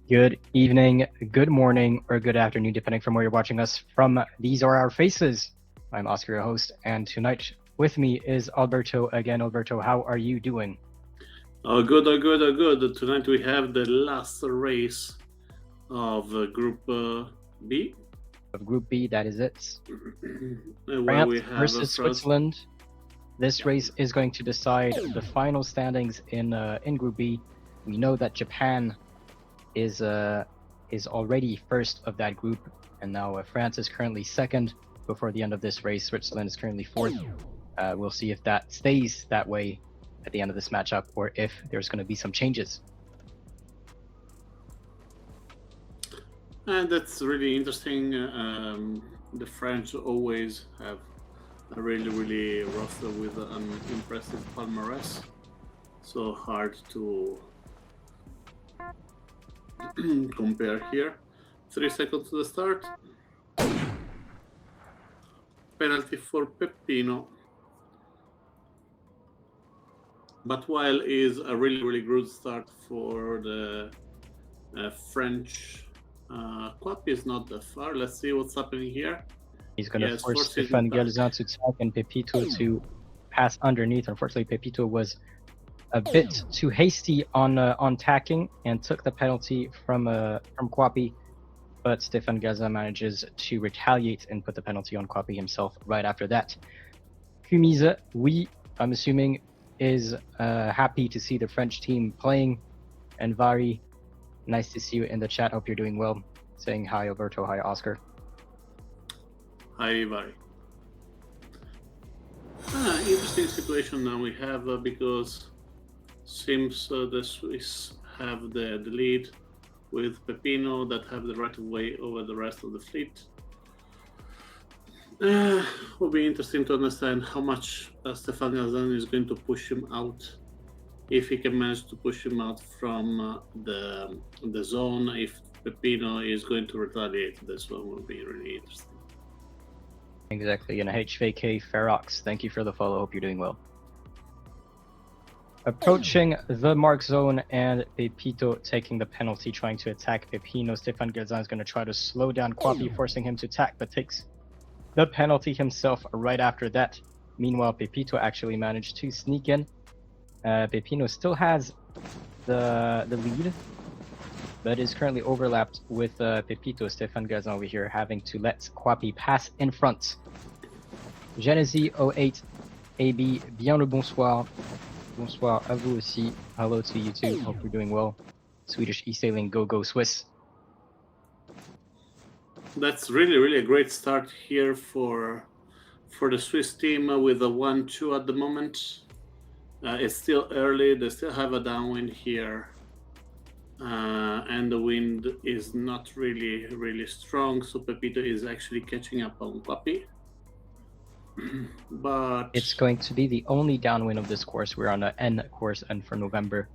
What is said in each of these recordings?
Good evening, good morning, or good afternoon, depending from where you're watching us from. These are our faces. I'm Oscar, your host, and tonight with me is Alberto again. Alberto, how are you doing? Oh, good, oh, good, oh, good. Tonight we have the last race of Group B, Of Group B, that is it. where France we have versus France. Switzerland. This Yeah. race is going to decide the final standings in Group B. We know that Japan is already first of that group, and now France is currently second. Before the end of this race, Switzerland is currently fourth. We'll see if that stays that way at the end of this matchup, or if there's going to be some changes. And that's really interesting. The French always have a really roster with an impressive palmarès. So hard to compare here. 3 seconds to the start. Penalty for Peppino. But while is a really good start for the French, Quap is not that far. Let's see what's happening here. He's going to Yes, force forcing Stéphane back. Galzin to tap and Pepito to pass underneath. Unfortunately, Pepito was a bit too hasty on tacking and took the penalty from Kwapi, but Stéphane Galzin manages to retaliate and put the penalty on Kwapi himself right after that. Kumiza, we, I'm assuming, is happy to see the French team playing. And Vari, nice to see you in the chat. Hope you're doing well. Saying hi, Alberto. Hi, Oscar. Hi, Vari. Interesting situation now we have because seems the Swiss have the lead with Pepino that have the right of way over the rest of the fleet. Will be interesting to understand how much Stefan Gazan is going to push him out. If he can manage to push him out from the zone, if Pepino is going to retaliate, this one will be really interesting. Exactly. And HVK Ferox, thank you for the follow. Hope you're doing well. Approaching the mark zone and Pepito taking the penalty, trying to attack Pepino. Stéphane Gazin is going to try to slow down Kwapi, forcing him to attack, but takes the penalty himself right after that. Meanwhile, Pepito actually managed to sneak in. Pepino still has the lead, but is currently overlapped with Pepito. Stéphane Gazin over here having to let Kwapi pass in front. Genesee 08 AB, bien le bonsoir. Bonsoir à vous aussi. Hello to you too. Hope you're doing well. Swedish eSailing, go Swiss. That's really a great start here for the Swiss team with a 1-2 at the moment. It's still early. They still have a downwind here, and the wind is not really strong. So Pepito is actually catching up on Papi. But It's going to be the only downwind of this course. We're on an N course, and for November.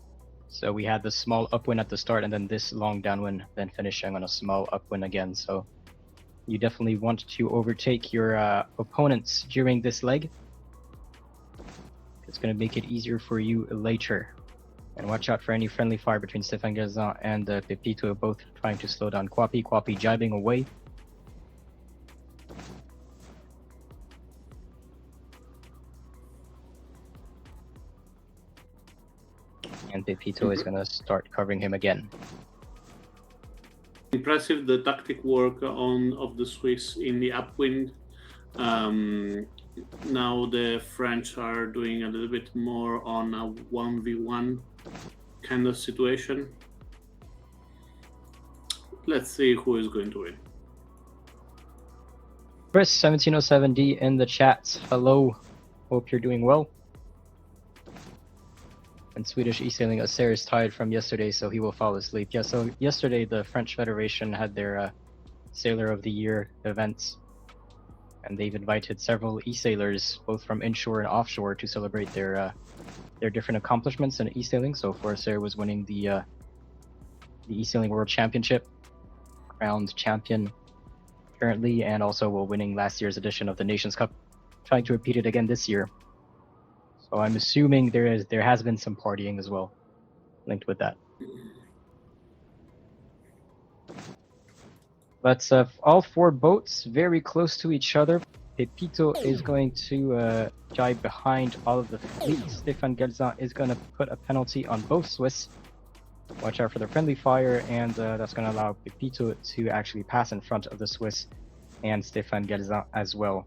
So we had the small upwind at the start and then this long downwind, then finishing on a small upwind again. So you definitely want to overtake your opponents during this leg. It's going to make it easier for you later. And watch out for any friendly fire between Stéphane Gazin and Pepito, both trying to slow down Kwapi. Kwapi jibing away. And Pepito is going to start covering him again. impressive the tactic work on of the Swiss in the upwind. Now the French are doing a little bit more on a 1v1 kind of situation. Let's see who is going to win. Chris 1707D in the chat. Hello. Hope you're doing well. And Swedish eSailing Acer is tired from yesterday, so he will fall asleep. Yeah, so yesterday the French Federation had their Sailor of the Year events, and they've invited several e-sailors, both from inshore and offshore, to celebrate their different accomplishments in e-sailing. So Forcer was winning the e-sailing World Championship, crowned champion currently, and also winning last year's edition of the Nations Cup, trying to repeat it again this year. So I'm assuming there has been some partying as well linked with that. But all four boats very close to each other. Pepito is going to dive behind all of the fleet. Stefan Gelzan is going to put a penalty on both Swiss. Watch out for the friendly fire, and that's going to allow Pepito to actually pass in front of the Swiss and Stefan Gelzan as well.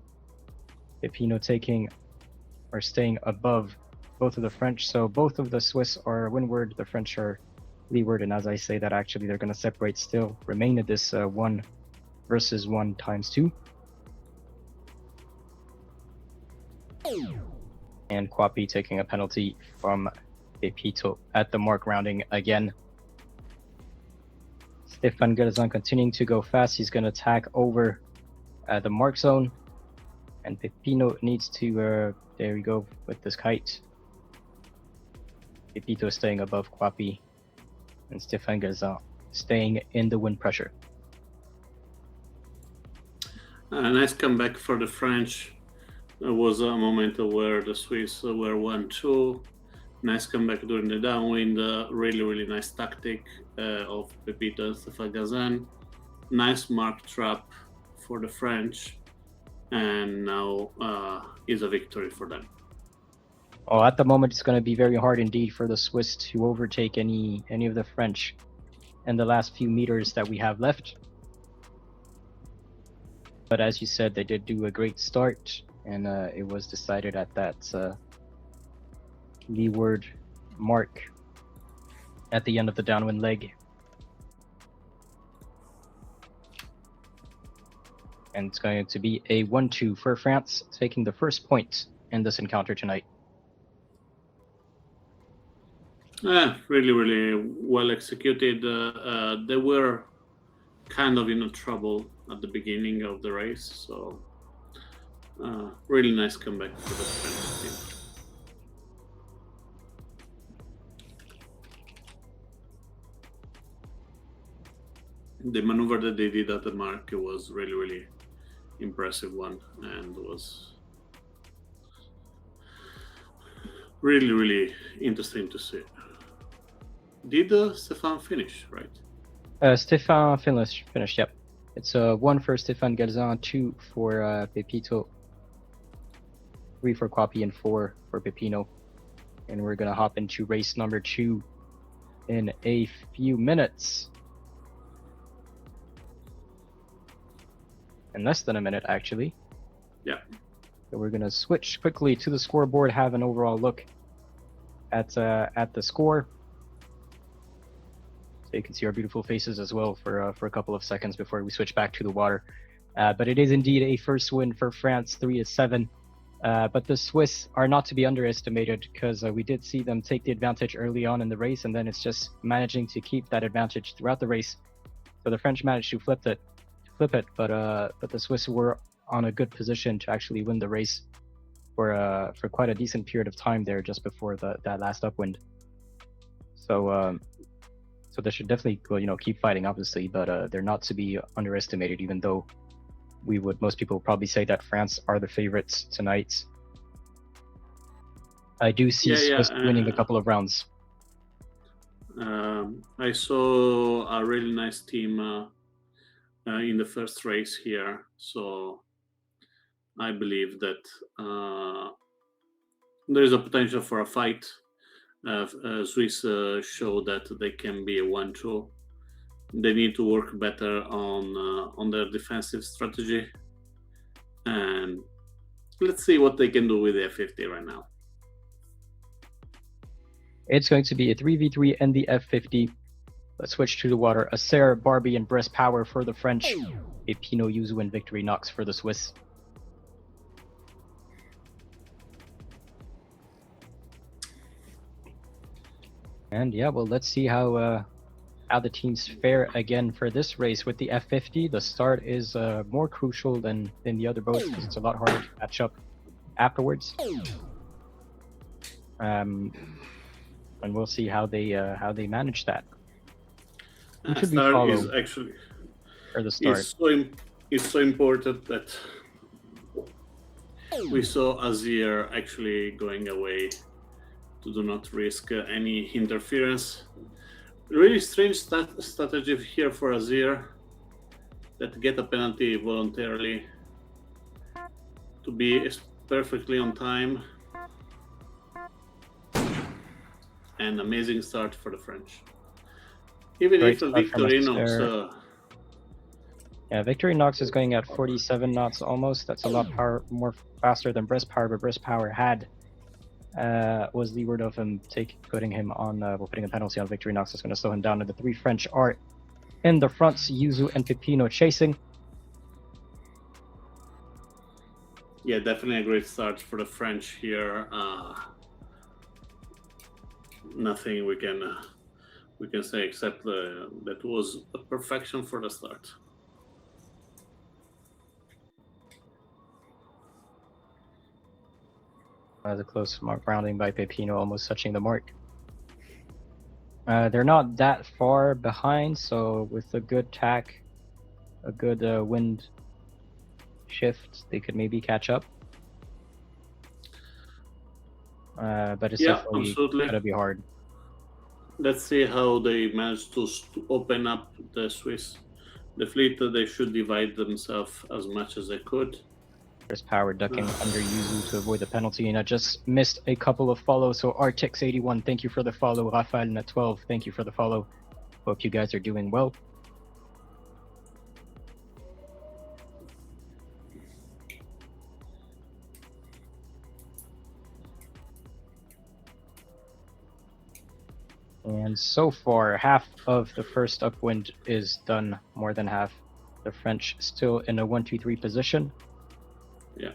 Pepino taking or staying above both of the French, so both of the Swiss are windward, the French are leeward, and as I say that, actually they're going to separate still, remain at this 1 versus 1 times 2. And Kwapi taking a penalty from Pepito at the mark rounding again. Stefan Gelzan continuing to go fast. He's going to tack over the mark zone. And Pepino needs to, there we go, with this kite. Pepito staying above Kwapi. And Stefan Gelzan staying in the wind pressure. Nice comeback for the French. There was a moment where the Swiss were 1-2. Nice comeback during the downwind. Really nice tactic of Pepito and Stefan Gelzan. Nice mark trap for the French. And now is a victory for them. Oh, at the moment, it's going to be very hard indeed for the Swiss to overtake any of the French in the last few meters that we have left. But as you said, they did do a great start, and it was decided at that leeward mark at the end of the downwind leg. And it's going to be a 1-2 for France, taking the first point in this encounter tonight. Really well executed. They were kind of in trouble at the beginning of the race, so really nice comeback for the French team. The maneuver that they did at the mark was really impressive one, and was really interesting to see. Did Stefan finish, right? Stefan finished, yep. It's 1 for Stefan Gelzan, 2 for Pepito, 3 for Kwapi, and 4 for Pepino. And we're going to hop into race number 2 in a few minutes. In less than a minute, actually. Yeah. So we're going to switch quickly to the scoreboard, have an overall look at the score. So you can see our beautiful faces as well for a couple of seconds before we switch back to the water. But it is indeed a first win for France, 3-7. But the Swiss are not to be underestimated, because we did see them take the advantage early on in the race, and then it's just managing to keep that advantage throughout the race. So the French managed to flip it, but the Swiss were on a good position to actually win the race for quite a decent period of time there, just before that last upwind. So they should definitely keep fighting, obviously, but they're not to be underestimated, even though most people probably say that France are the favorites tonight. I do see Swiss winning a couple of rounds. I saw a really nice team in the first race here, so I believe that there is a potential for a fight. Swiss show that they can be a 1-2. They need to work better on their defensive strategy, and let's see what they can do with the F50 right now. It's going to be a 3v3 in the F50. Let's switch to the water. Acer, Barbie, and Breast Power for the French. A Pinot Yuzu and Victory Knox for the Swiss. And yeah, well, let's see how the teams fare again for this race with the F50. The start is more crucial than the other boats, because it's a lot harder to catch up afterwards. And we'll see how they manage that. Start is actually, or the start. It's so important that we saw Azir actually going away to do not risk any interference. Really strange strategy here for Azir. that get a penalty voluntarily to be perfectly on time. An amazing start for the French. Even Great if a start from Victorinox, Acer. Yeah, Victorinox is going at 47 knots almost. That's a lot more faster than Brisk Power, but Brisk Power was leeward of him putting him on putting a penalty on Victorinox. That's going to slow him down. And the three French are in the fronts, Yuzu and Pepino chasing. yeah, definitely a great start for the French here. Nothing we can say except that was a perfection for the start. The close rounding by Pepino, almost touching the mark. They're not that far behind, so with a good tack, a good wind shift, they could maybe catch up. But it's definitely absolutely gonna be hard. Let's see how they manage to open up the fleet. They should divide themselves as much as they could. There's Power ducking under Yuzu to avoid the penalty, and I just missed a couple of follows. So Artix81, thank you for the follow. Rafael Net 12, thank you for the follow. Hope you guys are doing well. And so far, half of the first upwind is done, more than half. The French still in a 1-2-3 position. Yeah.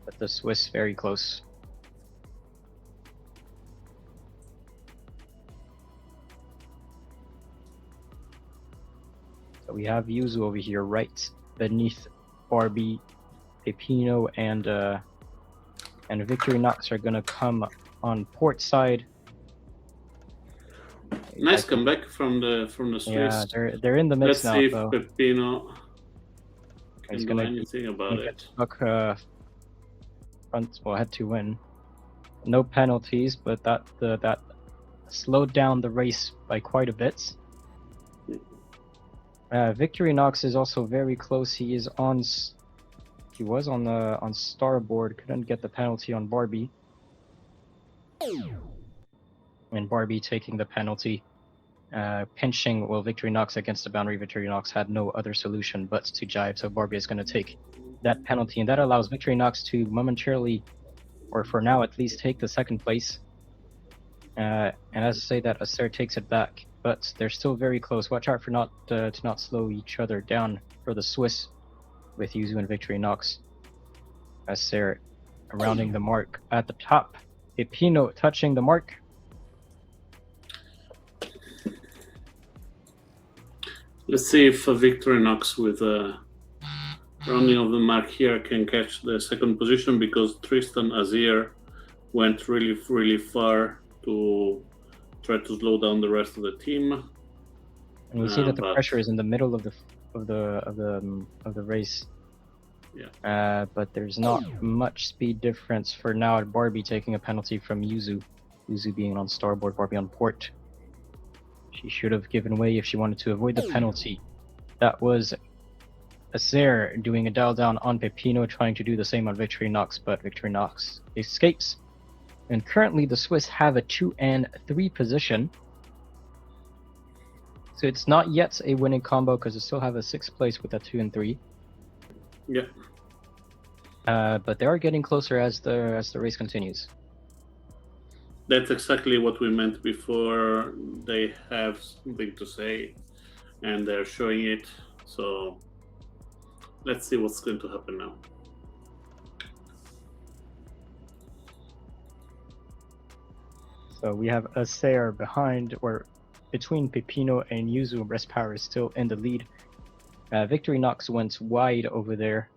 But the Swiss very close. So we have Yuzu over here right beneath Barbie, Pepino, and Victorinox are gonna come on port side. Nice comeback from the Swiss. Yeah, they're in the mix now. Let's see if though. Pepino can He's do gonna anything about it. Stuck front. Well, had to win. No penalties, but that slowed down the race by quite a bit. Victorinox is also very close. He is on. He was on starboard. Couldn't get the penalty on Barbie. And Barbie taking the penalty, pinching Victorinox against the boundary. Victorinox had no other solution but to jibe, so Barbie is going to take that penalty, and that allows Victorinox to momentarily, or for now at least, take the second place. And as I say that, Acer takes it back, but they're still very close. Watch out for to not slow each other down for the Swiss with Yuzu and Victorinox. Acer rounding the mark at the top. Pepino touching the mark. Let's see if Victorinox with a rounding of the mark here can catch the second position, because Tristan Azir went really far to try to slow down the rest of the team. And we see that the pressure is in the middle of the race. Yeah. But there's not much speed difference for now at Barbie taking a penalty from Yuzu. Yuzu being on starboard, Barbie on port. She should have given way if she wanted to avoid the penalty. That was Acer doing a dial down on Pepino, trying to do the same on Victorinox, but Victorinox escapes. And currently the Swiss have a 2 and 3 position. So it's not yet a winning combo because they still have a 6th place with a 2 and 3. Yeah. But they are getting closer as the race continues. That's exactly what we meant before. They have something to say, and they're showing it. So let's see what's going to happen now. So we have Acer behind, or between Pepino and Yuzu. Breast Power is still in the lead. Victorinox went wide over there.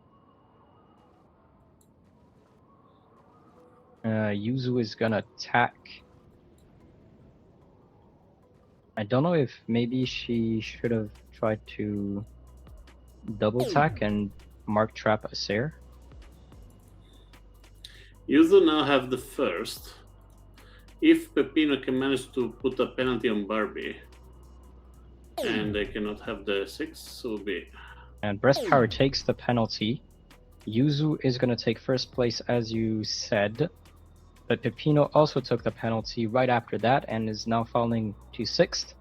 Yuzu is gonna attack. I don't know if maybe she should have tried to double tack and mark trap Acer. Yuzu now have the first. If Pepino can manage to put a penalty on Barbie, and they cannot have the 6, so be. And Breast Power takes the penalty. Yuzu is going to take first place, as you said, but Pepino also took the penalty right after that and is now falling to 6th.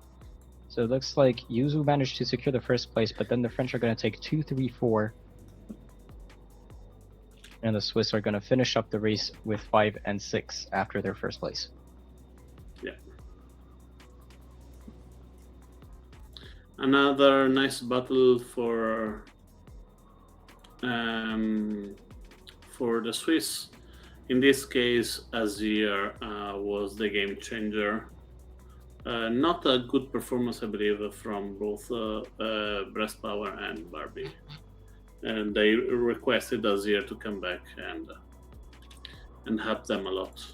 So it looks like Yuzu managed to secure the first place, but then the French are going to take 2, 3, 4. And the Swiss are going to finish up the race with 5 and 6 after their first place. Yeah. Another nice battle for the Swiss. In this case, Azir was the game changer. Not a good performance, I believe, from both Breast Power and Barbie. And they requested Azir to come back and help them a lot.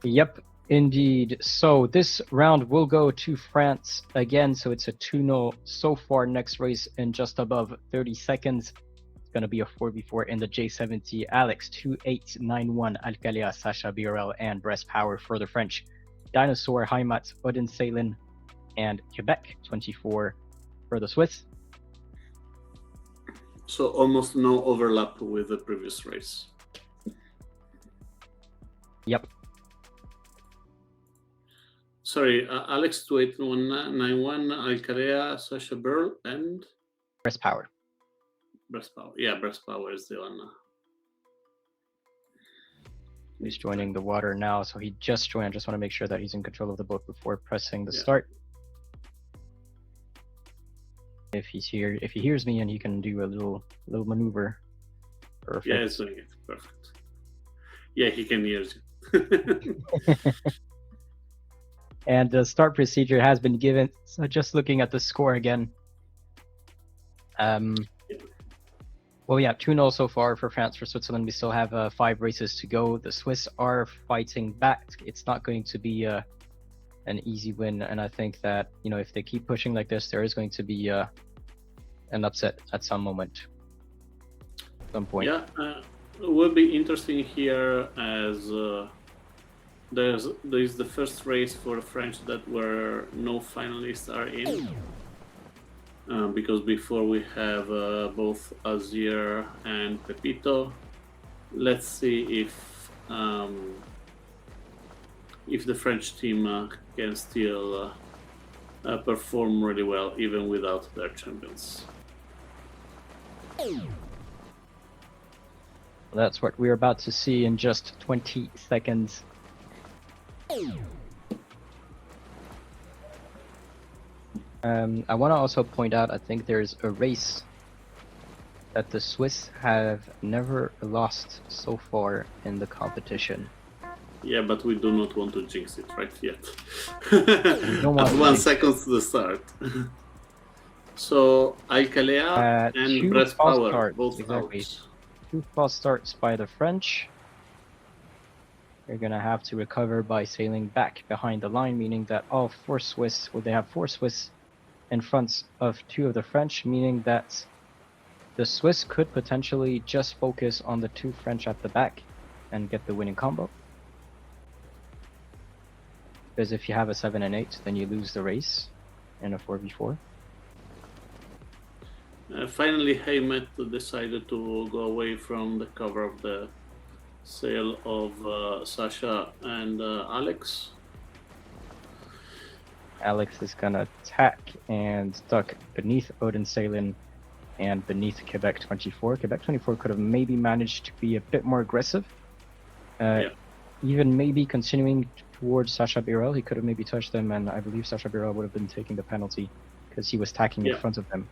Yep, indeed. So this round will go to France again. So it's a 2-0 so far. Next race in just above 30 seconds. It's going to be a 4v4 in the J70. Alex 2891, Alcalea, Sasha BRL, and Breast Power for the French. Dinosaur, Heimat, eSailing, and Quebec 24 for the Swiss. So almost no overlap with the previous race. Yep. Sorry, Alex 2891, Alcalea, Sasha Burl, and Breast Power. Breast Power. Yeah, Breast Power is the one. He's joining the water now, so he just joined. I just want to make sure that he's in control of the boat before pressing the start. If he's here, if he hears me, and he can do a little maneuver. Perfect. Yeah, it's doing it. Perfect. Yeah, he can hear you. And the start procedure has been given. So just looking at the score again. Well, yeah, 2-0 so far for France. For Switzerland, we still have 5 races to go. The Swiss are fighting back. It's not going to be an easy win, and I think that, you know, if they keep pushing like this, there is going to be an upset at some moment, some point. Yeah, it will be interesting here as there's the first race for the French that where no finalists are in. Because before we have both Azir and Pepito. Let's see if the French team can still perform really well even without their champions. That's what we're about to see in just 20 seconds. I want to also point out, I think there's a race that the Swiss have never lost so far in the competition. Yeah, but we do not want to jinx it right yet. At 1 second to the start. So Alcalea and Breast Power starts, both exactly. out. 2 false starts by the French. They're gonna have to recover by sailing back behind the line, meaning that all 4 Swiss, well, they have 4 Swiss in front of 2 of the French, meaning that the Swiss could potentially just focus on the 2 French at the back and get the winning combo. Because if you have a 7 and 8, then you lose the race in a 4v4. Finally, Haymet decided to go away from the cover of the sail of Sasha and Alex. Alex is gonna attack and duck beneath eSailing and beneath Quebec 24. Quebec 24 could have maybe managed to be a bit more aggressive. Even maybe continuing towards Sasha Birel. He could have maybe touched them, and I believe Sasha Birel would have been taking the penalty because he was tacking in front of them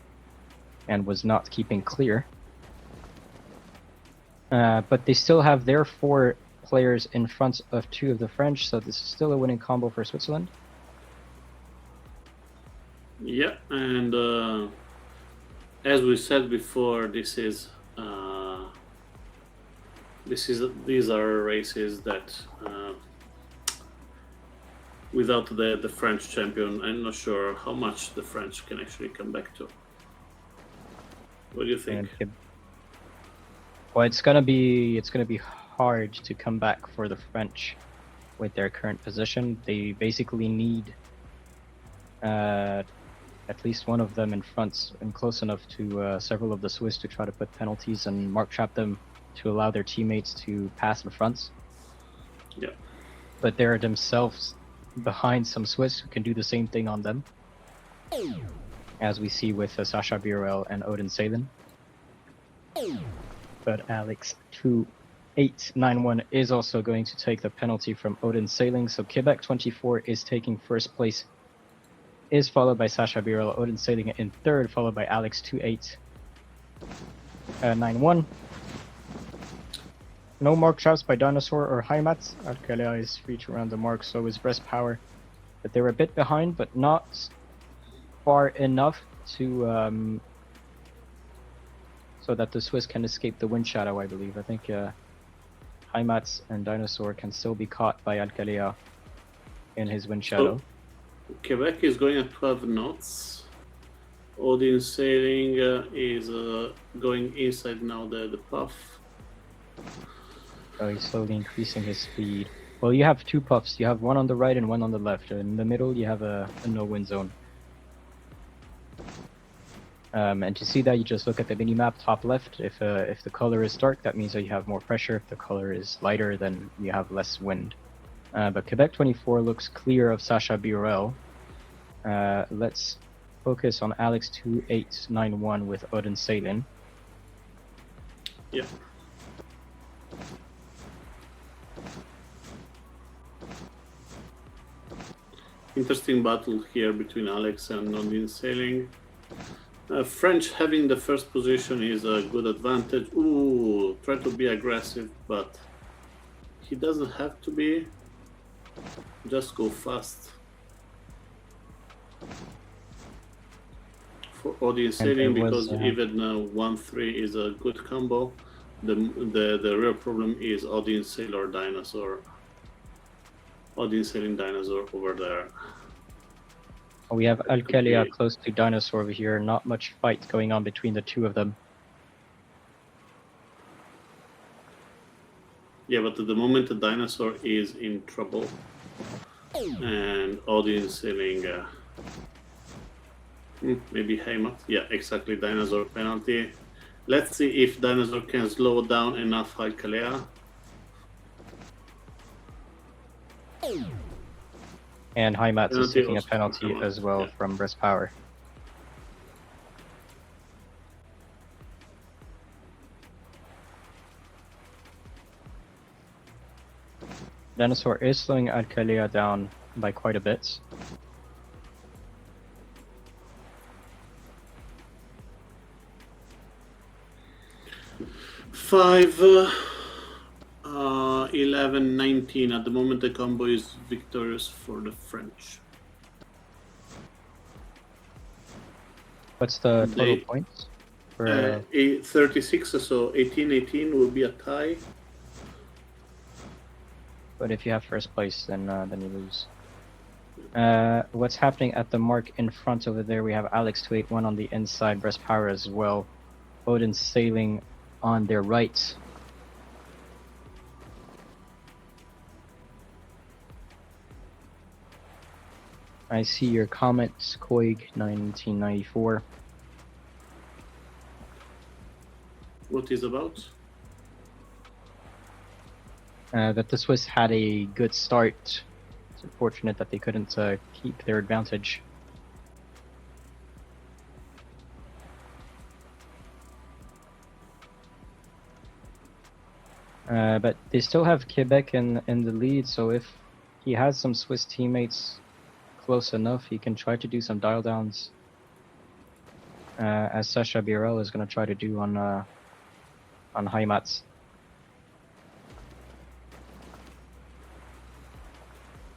and was not keeping clear. But they still have their 4 players in front of 2 of the French, so this is still a winning combo for Switzerland. Yeah, and as we said before, these are races that without the French champion, I'm not sure how much the French can actually come back to. What do you think? Well, it's gonna be hard to come back for the French. with their current position. They basically need at least one of them in front and close enough to several of the Swiss to try to put penalties and mark trap them to allow their teammates to pass in front. Yeah. But they're themselves behind some Swiss who can do the same thing on them, as we see with Sasha Birel and Odin Salen. But Alex 2891 is also going to take the penalty from Odin Sailing. So Quebec 24 is taking first place, is followed by Sasha Birel, Odin Sailing in third, followed by Alex 2891. No mark traps by Dinosaur or Heimat. Alcalá is free to round the mark, so is Breast Power. But they were a bit behind, but not far enough to so that the Swiss can escape the wind shadow, I believe. I think Heimat and Dinosaur can still be caught by Alcalá in his wind shadow. Quebec is going at 12 knots. Odin Sailing is going inside now the puff. So he's slowly increasing his speed. Well, you have two puffs. You have one on the right and one on the left. In the middle, you have a no-wind zone. And to see that, you just look at the mini-map top left. If the color is dark, that means that you have more pressure. If the color is lighter, then you have less wind. But Quebec 24 looks clear of Sasha Birel. Let's focus on Alex 2891 with Odin Salen. Yeah. Interesting battle here between Alex and Odin Sailing. French having the first position is a good advantage. Ooh, try to be aggressive, but he doesn't have to be. Just go fast. For Odin Sailing, because even 1-3 is a good combo. The real problem is Odin Sailor Dinosaur. Odin Sailing Dinosaur over there. We have Alcalá close to Dinosaur over here. Not much fight going on between the two of them. Yeah, but at the moment the Dinosaur is in trouble. And Odin Sailing... maybe Heimat. Yeah, exactly. Dinosaur penalty. Let's see if Dinosaur can slow down enough Alcalá. And Heimat is taking a penalty as well from Breast Power. Dinosaur is slowing Alcalá down by quite a bit. Five, 11, 19. At the moment, the combo is victorious for the French. What's the total points? For 36, so 18-18 will be a tie. But if you have first place, then you lose. What's happening at the mark in front over there? We have Alex 281 on the inside, Breast Power as well. Odin Sailing on their right. I see your comments, Koig 1994. What is about? That the Swiss had a good start. It's unfortunate that they couldn't keep their advantage. But they still have Quebec in the lead, so if he has some Swiss teammates close enough, he can try to do some dial downs, as Sasha Birel is going to try to do on Heimat.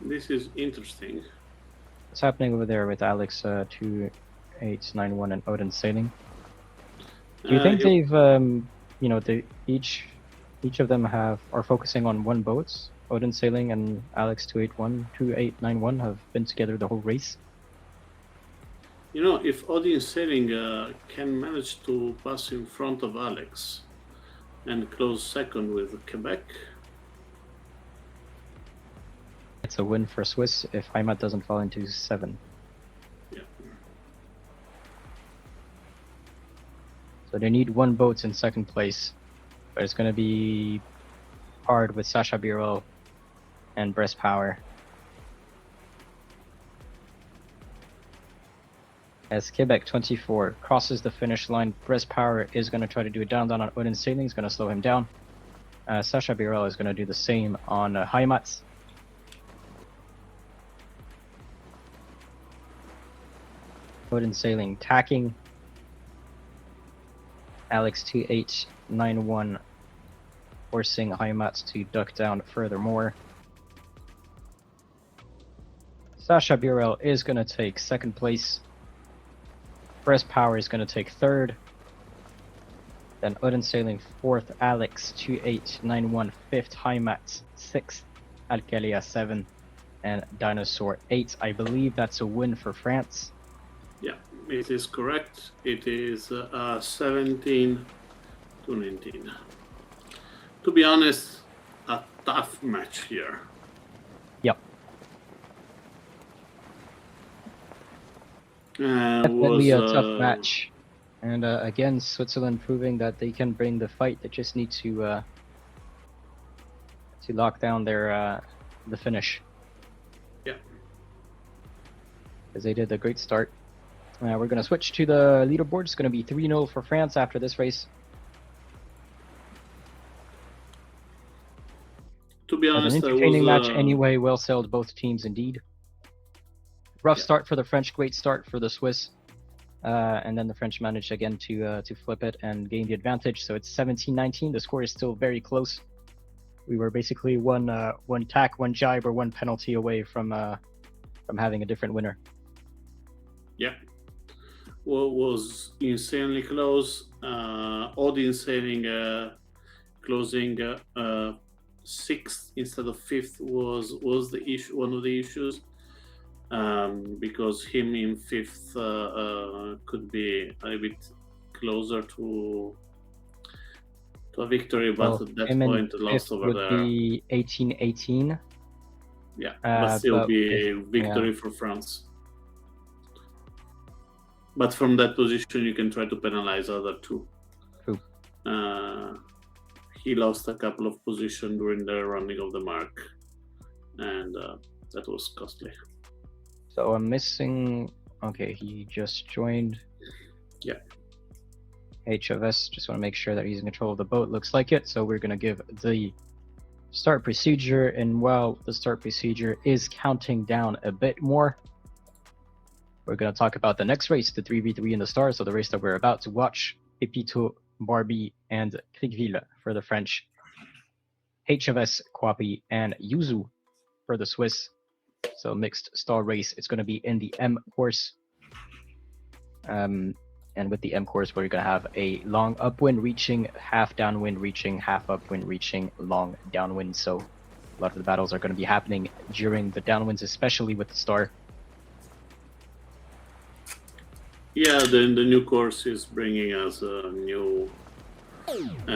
This is interesting. What's happening over there with Alex 2891 and Odin Sailing? Do you think they've, they each of them are focusing on one boat? Odin Sailing and Alex 2891 have been together the whole race. You know, if Odin Sailing can manage to pass in front of Alex and close second with Quebec, It's a win for Swiss if Heimat doesn't fall into 7. Yeah. So they need 1 boat in 2nd place, but it's going to be hard with Sasha Birol and Breast Power. As Quebec 24 crosses the finish line, Breast Power is going to try to do a down on Odin Sailing, is going to slow him down. Sasha Birol is going to do the same on Heimat. Odin Sailing tacking. Alex 2891 forcing Heimat to duck down furthermore. Sasha Birol is going to take 2nd place. Breast Power is going to take 3rd. Then Odin Sailing 4th, Alex 2891 5th, Heimat 6th, Alcalia 7th, and Dinosaur 8th. I believe that's a win for France. Yeah, it is correct. It is 17 to 19. To be honest, a tough match here. Yep. Definitely a tough match. And again, Switzerland proving that they can bring the fight. They just need to lock down their the finish. Yeah. Because they did a great start. We're going to switch to the leaderboard. It's going to be 3-0 for France after this race. To be honest, an entertaining match anyway. Well sailed both teams indeed. Rough start for the French, great start for the Swiss. And then the French managed again to flip it and gain the advantage. So it's 17-19. The score is still very close. We were basically one tack, one jibe, or 1 penalty away from having a different winner. Yeah. Well, was insanely close. Odin Sailing closing 6th instead of 5th was the issue. One of the issues. Because him in 5th could be a bit closer to a victory, but at that point lost over there. Would be 18-18. Yeah, but still be a victory for France. But from that position, you can try to penalize other two. True. He lost a couple of positions during the running of the mark, and that was costly. So I'm missing. Okay, he just joined. Yeah. HFS. Just want to make sure that he's in control of the boat. Looks like it. So we're gonna give the start procedure, and while the start procedure is counting down a bit more, we're gonna talk about the next race, the 3v3 in the stars. So the race that we're about to watch: Pepito, Barbie, and Krigville for the French. HFS, Kwapi, and Yuzu for the Swiss. So mixed star race. It's going to be in the M course. And with the M course, we're going to have a long upwind reaching, half downwind reaching, half upwind reaching, long downwind. So a lot of the battles are going to be happening during the downwinds, especially with the star. Yeah, the new course is bringing us a new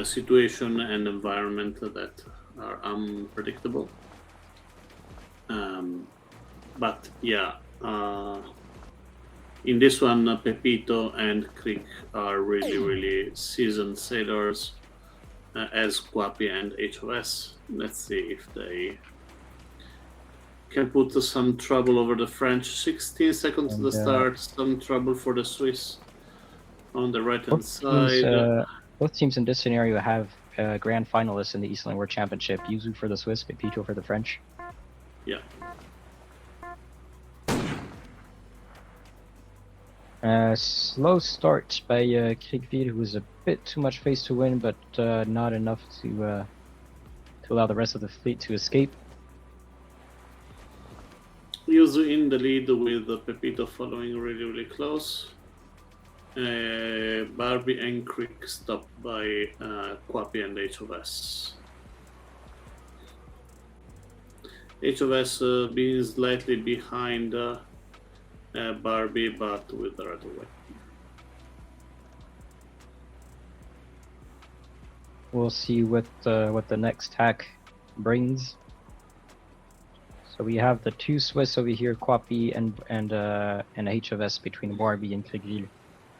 situation and environment that are unpredictable. But yeah, in this one, Pepito and Krieg are really seasoned sailors, as Kwapi and HOS. Let's see if they can put some trouble over the French. 16 seconds to the start, some trouble for the Swiss on the right-hand side. Both teams in this scenario have grand finalists in the eSailing World Championship. Yuzu for the Swiss, Pepito for the French. Yeah. Slow start by Krigville, who was a bit too much face to win, but not enough to allow the rest of the fleet to escape. Yuzu in the lead with Pepito following really close. Barbie and Krieg stopped by Kwapi and HOS. HOS being slightly behind Barbie, but with the right away. We'll see what the next hack brings. So we have the two Swiss over here, Quapi and HFS between Barbie and Kriegville.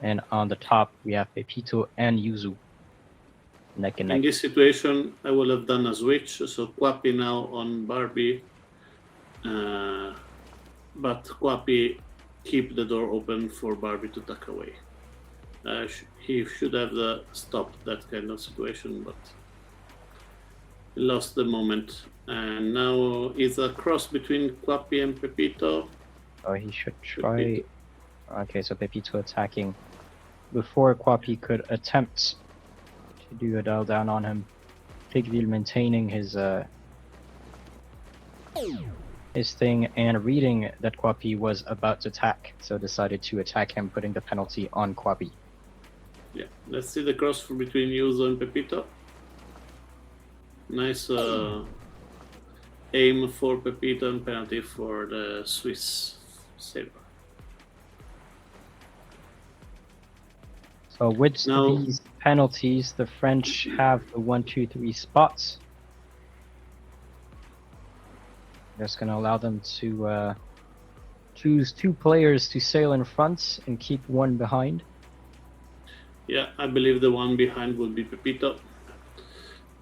And on the top, we have Pepito and Yuzu. Neck and In neck. this situation, I will have done a switch, so Quapi now on Barbie, but Quapi keep the door open for Barbie to tuck away. He should have stopped that kind of situation, but he lost the moment. And now it's a cross between Quapi and Pepito. Oh, he should try. Pepito. Okay, so Pepito attacking before Quapi could attempt to do a dial down on him. Pigville maintaining his thing and reading that Quapi was about to attack, so decided to attack him, putting the penalty on Quapi. Yeah, let's see the cross between Yuzo and Pepito. Nice aim for Pepito and penalty for the Swiss sailor. So with Now, these penalties, the French have the 1, 2, 3 spots. That's going to allow them to choose 2 players to sail in front and keep 1 behind. yeah, I believe the one behind will be Pepito.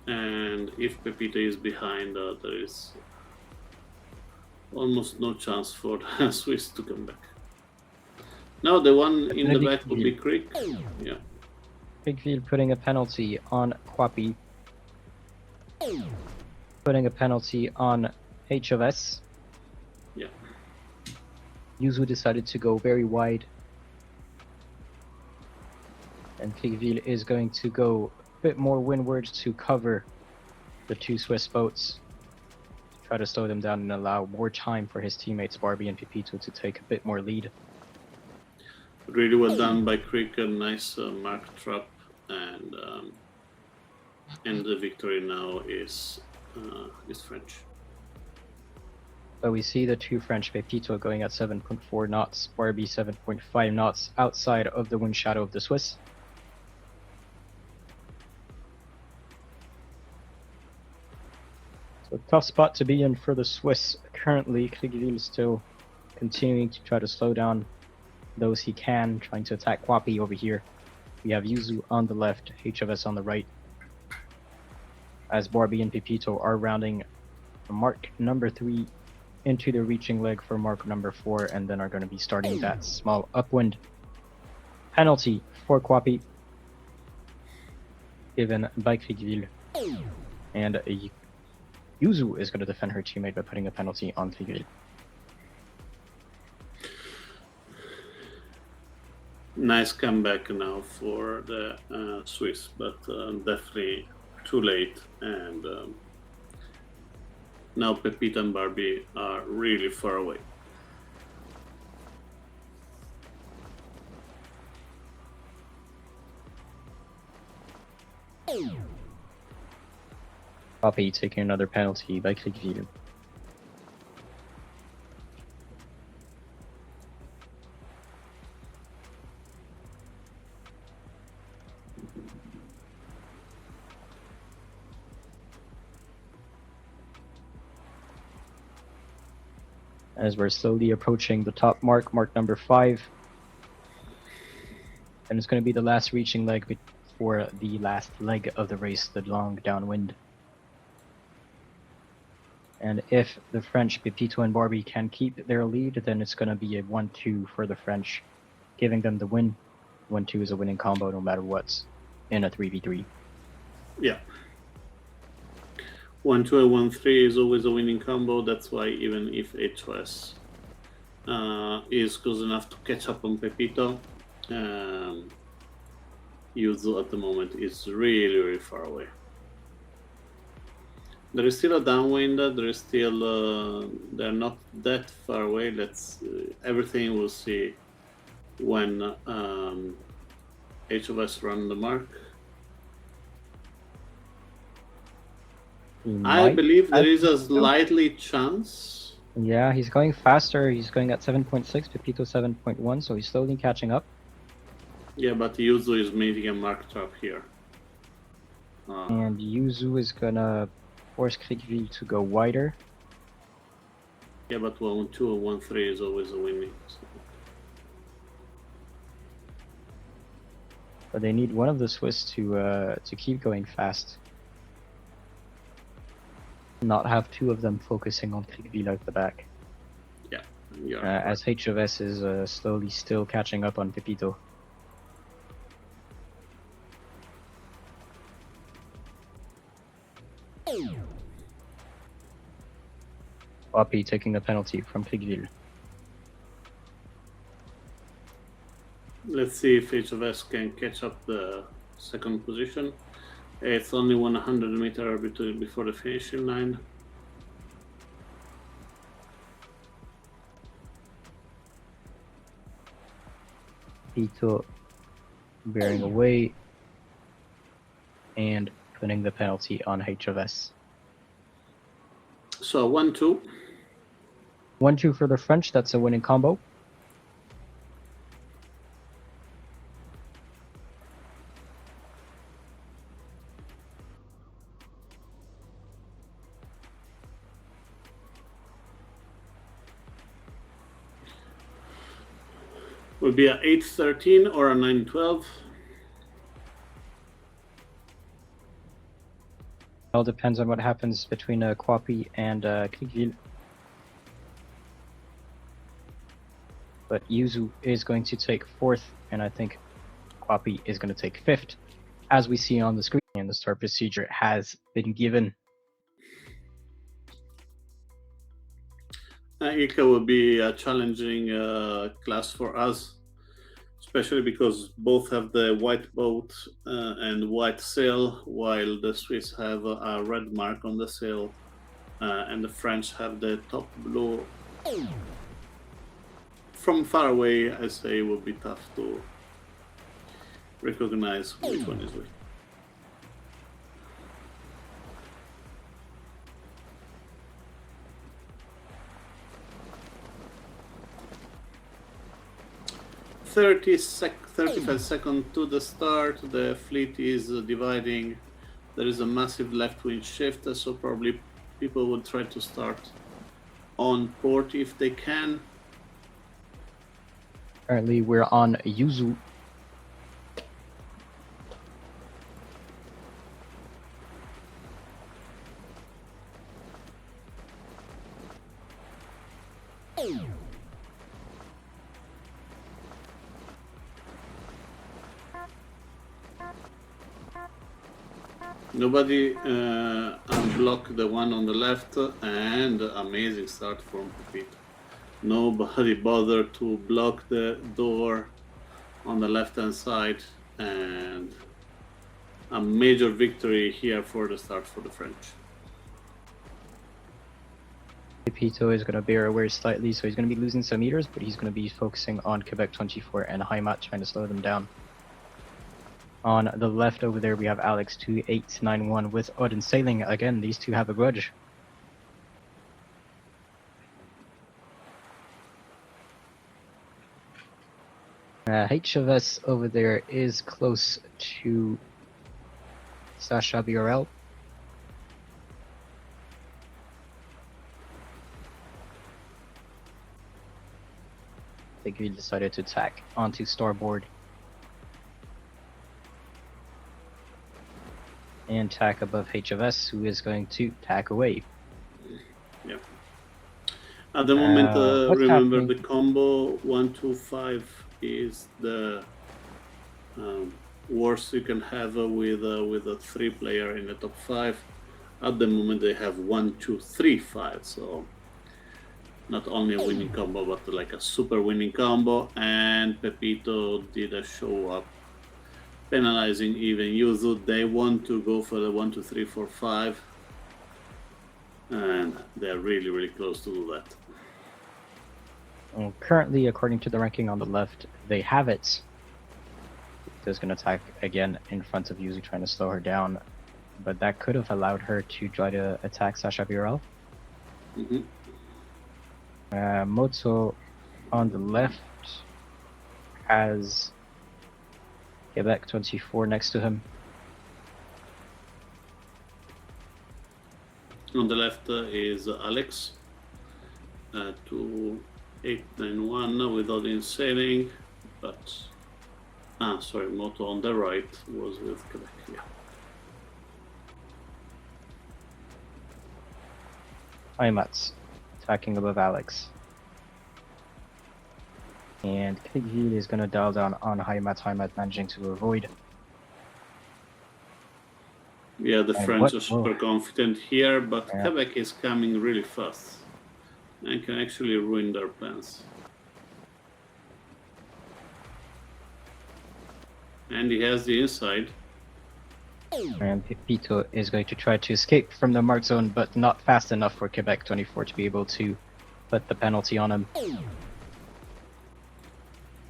And if Pepito is behind, there is almost no chance for the Swiss to come back. Now the one in the back will be Creek. Yeah. Pigville putting a penalty on Quapi. Putting a penalty on HFS. Yeah. Yuzu decided to go very wide. And Pigville is going to go a bit more windward to cover the 2 Swiss boats. To try to slow them down and allow more time for his teammates Barbie and Pepito to take a bit more lead. Really well done by Creek, a nice mark trap, and the victory now is French. So we see the 2 French, Pepito going at 7.4 knots, Barbie 7.5 knots outside of the wind shadow of the Swiss. So tough spot to be in for the Swiss currently. Kriegville is still continuing to try to slow down those he can, trying to attack Quapi over here. We have Yuzu on the left, HFS on the right, as Barbie and Pepito are rounding mark number 3 into the reaching leg for mark number 4, and then are going to be starting that small upwind. Penalty for Quapi, given by Kriegville, and Yuzu is going to defend her teammate by putting a penalty on Kriegville. Nice comeback now for the Swiss, but definitely too late. And now Pepito and Barbie are really far away. Quapi taking another penalty by Kriegville. As we're slowly approaching the top mark, mark number 5. And it's going to be the last reaching leg before the last leg of the race, the long downwind. And if the French, Pepito and Barbie, can keep their lead, then it's going to be a 1-2 for the French, giving them the win. 1-2 is a winning combo no matter what in a 3v3. Yeah. 1-2 and 1-3 is always a winning combo. That's why even if HOS is close enough to catch up on Pepito, Yuzu at the moment is really, really far away. There is still a downwind. There is still they're not that far away. Everything we'll see when HOS run the mark. I believe there is a slightly chance. Yeah, he's going faster. He's going at 7.6, Pepito 7.1, so he's slowly catching up. Yeah, but Yuzu is making a mark trap here. And Yuzu is gonna force Kriegville to go wider. Yeah, but 1-2 or 1-3 is always a winning. So. But they need one of the Swiss to keep going fast. Not have two of them focusing on Criqueville out the back. Yeah. As HFS is slowly still catching up on Pepito. Poppy taking the penalty from Criqueville. Let's see if HFS can catch up the second position. It's only 100 meter before the finishing line. Pepito bearing away and putting the penalty on HFS. So 1-2. 1-2 for the French. That's a winning combo. Would be a 8-13 or a 9-12. All depends on what happens between Quapi and Criqueville. But Yuzu is going to take 4th, and I think Quapi is going to take 5th. As we see on the screen, and the start procedure has been given. Ika will be a challenging class for us, especially because both have the white boat and white sail, while the Swiss have a red mark on the sail, and the French have the top blue. From far away, I say it would be tough to recognize which one is which. "35 seconds to the start. The fleet is dividing. There is a massive left wind shift, so probably people will try to start on port if they can. Currently, we're on Yuzu. Nobody unblock the one on the left, and amazing start from Pepito. Nobody bothered to block the door on the left hand side, and a major victory here for the start for the French. Pepito is going to bear away slightly, so he's going to be losing some meters, but he's going to be focusing on Quebec 24 and Heimat, trying to slow them down. On the left over there, we have Alex 2891 with Odin Sailing. Again, these two have a grudge. HFS over there is close to Sasha BRL. I think he decided to tack onto starboard. And tack above HFS, who is going to tack away. Yeah. At the moment, remember happening? the combo 1-2-5 is the worst you can have with a 3-player in the top 5. At the moment, they have 1-2-3-5, so not only a winning combo, but like a super winning combo. And Pepito did a show up, penalizing even Yuzu. They want to go for the 1-2-3-4-5, and they're really, really close to do that. Well, currently, according to the ranking on the left, they have it. There's going to attack again in front of Yuzu, trying to slow her down. But that could have allowed her to try to attack Sasha BRL. Mm-hmm. Moto on the left has Quebec 24 next to him. On the left is Alex. to 891 without eSailing, but sorry, Moto on the right was with Quebec. Yeah. Heimat's attacking above Alex. And Kriegville is going to dial down on Heimat. Heimat managing to avoid. Yeah, the And French what- are super confident here, but Yeah. Quebec is coming really fast and can actually ruin their plans. And he has the inside. And Pepito is going to try to escape from the mark zone, but not fast enough for Quebec 24 to be able to put the penalty on him.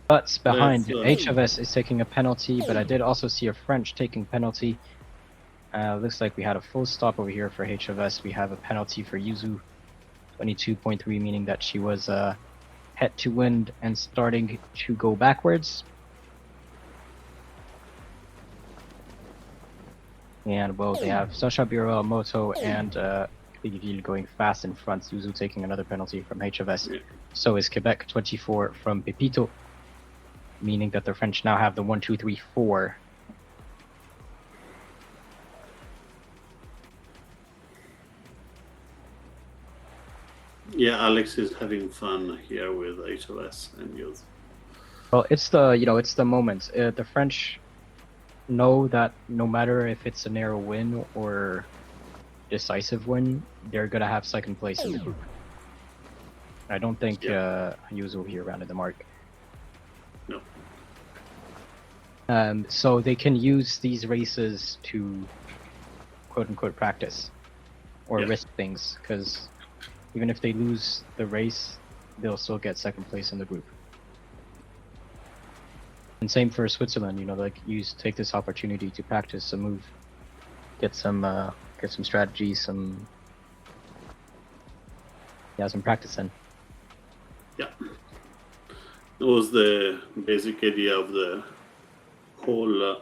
But behind, HFS is taking a penalty, but I did also see a French taking penalty. Looks like we had a full stop over here for HFS. We have a penalty for Yuzu, 22.3, meaning that she was head to wind and starting to go backwards. And well, they have Sasha Birel, Moto, and Kriegville going fast in front. Yuzu taking another penalty from HFS. Yeah. So is Quebec 24 from Pepito, meaning that the French now have the 1, 2, 3, 4. Yeah, Alex is having fun here with HOS and youth. Well, it's the moment. The French know that no matter if it's a narrow win or decisive win, they're gonna have second place in the group. I don't think Yuzu will be around in the mark. No. So they can use these races to quote-unquote practice or risk things, because even if they lose the race, they'll still get second place in the group. And same for Switzerland, take this opportunity to practice a move, get some strategy, some practice in. Yeah. That was the basic idea of the whole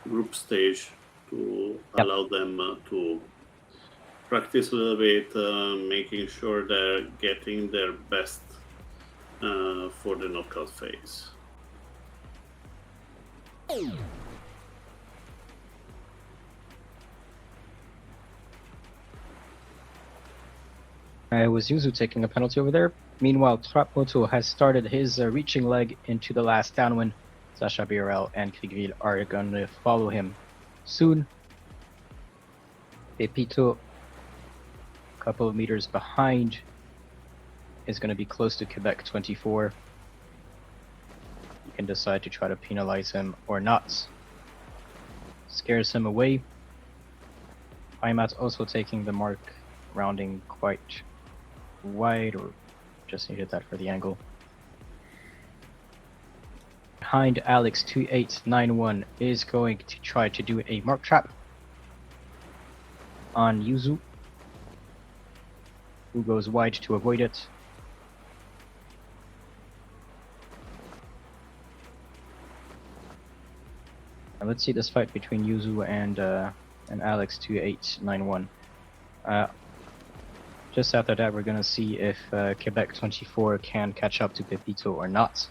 group stage, to allow them to practice a little bit, making sure they're getting their best for the knockout phase. Was Yuzu taking a penalty over there? Meanwhile, Trapmoto has started his reaching leg into the last downwind. Sasha Birel and Kriegville are going to follow him soon. Pepito, a couple of meters behind, is going to be close to Quebec 24. You can decide to try to penalize him or not. Scares him away. Heimat's also taking the mark, rounding quite wide, or just needed that for the angle. Behind Alex 2891 is going to try to do a mark trap on Yuzu, who goes wide to avoid it. And let's see this fight between Yuzu and Alex 2891. Just after that, we're gonna see if Quebec 24 can catch up to Pepito or not.